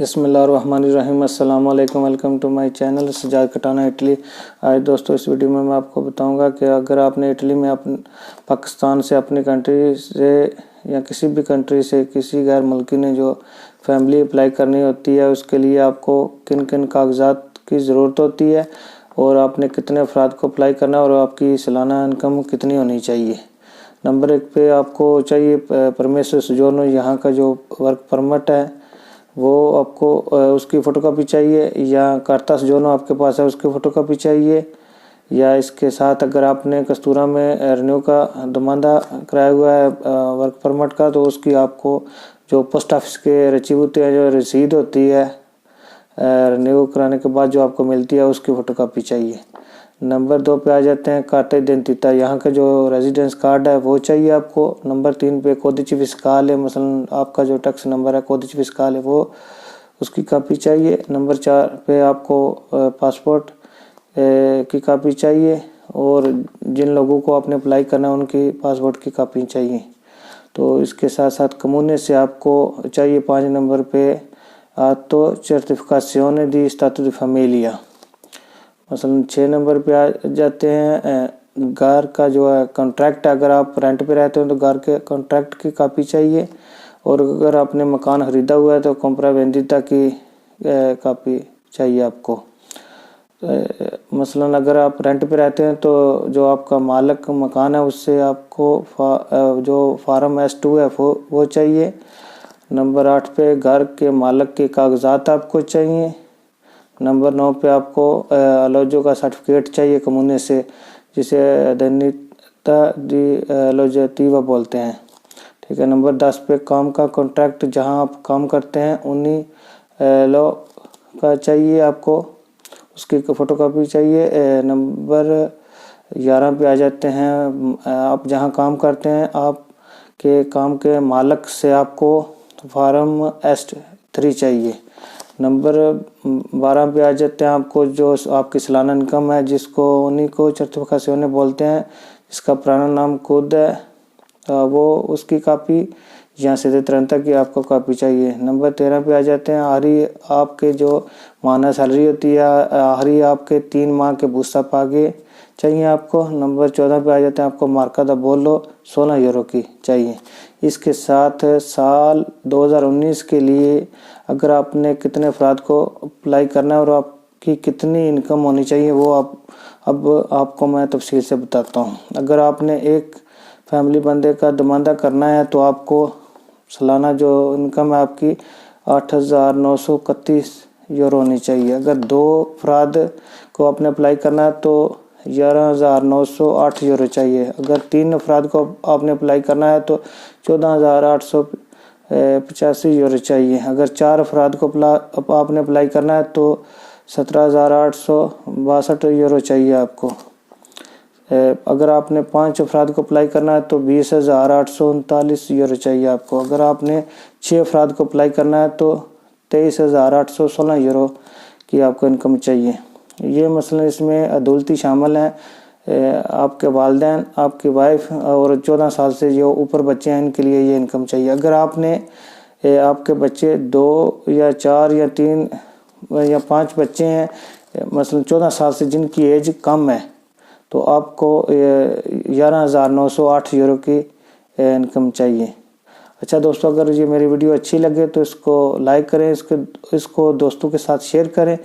बिस्मिल्लाहिर्रहमानिर्रहीम। अस्सलाम वालेकुम। Welcome to my channel Sajad Katana Italy. आज दोस्तों इस वीडियो में मैं आपको बताऊंगा कि अगर आपने इटली में पाकिस्तान से अपनी कंट्री से या किसी भी कंट्री से किसी गैर मुल्की ने जो फैमिली अप्लाई करनी होती है, उसके लिए आपको किन किन कागजात की ज़रूरत होती है और आपने कितने अफराद को अप्लाई करना है और आपकी सालाना इनकम कितनी होनी चाहिए। नंबर 1 पे आपको चाहिए परमेसर सोजोर्नो। यहाँ का जो वर्क परमिट है वो आपको उसकी फ़ोटोकॉपी चाहिए, या कार्ता सोजोर्नो आपके पास है उसकी फ़ोटोकॉपी चाहिए, या इसके साथ अगर आपने कस्तूरा में रिन्यू का दमादा कराया हुआ है वर्क परमिट का, तो उसकी आपको जो पोस्ट ऑफिस के रसीद होते हैं, जो रसीद होती है रिन्यू कराने के बाद जो आपको मिलती है, उसकी फ़ोटोकॉपी चाहिए। नंबर 2 पे आ जाते हैं कार्ता इडेंटिता। यहाँ का जो रेजिडेंस कार्ड है वो चाहिए आपको। नंबर 3 पे कोदिच फिस्काल है, मसलन आपका जो टैक्स नंबर है कोदिच फिस्काल है, वो उसकी कापी चाहिए। नंबर 4 पे आपको पासपोर्ट की कापी चाहिए, और जिन लोगों को आपने अप्लाई करना है उनकी पासपोर्ट की कापी चाहिए। तो इसके साथ साथ कम्यूने से आपको चाहिए 5 नंबर पे तो सर्टिफिकेशन दी स्टाटस दी फैमिलिया। मसलन 6 नंबर पे आ जाते हैं घर का जो है कॉन्ट्रैक्ट। अगर आप रेंट पे रहते हो तो घर के कॉन्ट्रैक्ट की कापी चाहिए, और अगर आपने मकान ख़रीदा हुआ है तो कंप्रावेंदिता की कापी चाहिए आपको। मसलन अगर आप रेंट पे रहते हैं तो जो आपका मालिक मकान है उससे आपको जो फार्म S2 है वो चाहिए। नंबर 8 पे घर के मालिक के कागजात आपको चाहिए। नंबर 9 पे आपको अलोजो का सर्टिफिकेट चाहिए कम्यूने से, जिसे दैनिता दी अलोजतीवा बोलते हैं। ठीक है। नंबर 10 पे काम का कॉन्ट्रैक्ट, जहां आप काम करते हैं उन्हीं लो का चाहिए आपको, उसकी फ़ोटोकॉपी चाहिए। नंबर 11 पे आ जाते हैं आप जहां काम करते हैं आपके काम के मालिक से आपको फार्म S3 चाहिए। नंबर 12 पे आ जाते हैं आपको जो आपकी सालाना इनकम है, जिसको उन्हीं को सर्टिफिकेशन बोलते हैं, जिसका पुराना नाम खुद है, वो उसकी कापी यहाँ से तुरंत की आपको कापी चाहिए। नंबर 13 पे आ जाते हैं आखिरी आपके जो माना सैलरी होती है, आखिरी आपके 3 माह के बूस्ता आगे चाहिए आपको। नंबर 14 पे आ जाते हैं आपको मार्का दा बोलो 16 यूरो की चाहिए। इसके साथ साल 2019 के लिए अगर आपने कितने अफराद को अप्लाई करना है और आपकी कितनी इनकम होनी चाहिए, वो अब आपको मैं तफसील से बताता हूँ। अगर आपने एक फैमिली बंदे का दमादा करना है तो आपको सालाना जो इनकम है आपकी 8,931 यूरो होनी चाहिए। अगर 2 अफराद को आपने अप्लाई करना है तो 11,908 यूरो चाहिए। अगर 3 अफराद को आपने अप्लाई करना है तो 14,885 यूरो चाहिए। अगर 4 अफराद को आपने अप्लाई करना है तो 17,862 यूरो चाहिए आपको। अगर आपने 5 अफराद को अप्लाई करना है तो 20,839 यूरो चाहिए आपको। अगर आपने 6 अफराद को अप्लाई करना है तो 23,816 यूरो की आपको इनकम चाहिए। ये मसलन इसमें अदौलती शामिल हैं, आपके वालिदैन, आपकी वाइफ और 14 साल से जो ऊपर बच्चे हैं, इनके लिए ये इनकम चाहिए। अगर आपने आपके बच्चे 2 या 4 या 3 या 5 बच्चे हैं, मसलन 14 साल से जिनकी एज कम है, तो आपको 11,908 यूरो की इनकम चाहिए। अच्छा दोस्तों, अगर ये मेरी वीडियो अच्छी लगे तो इसको लाइक करें, इसको दोस्तों के साथ शेयर करें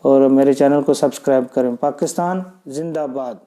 और मेरे चैनल को सब्सक्राइब करें। पाकिस्तान जिंदाबाद।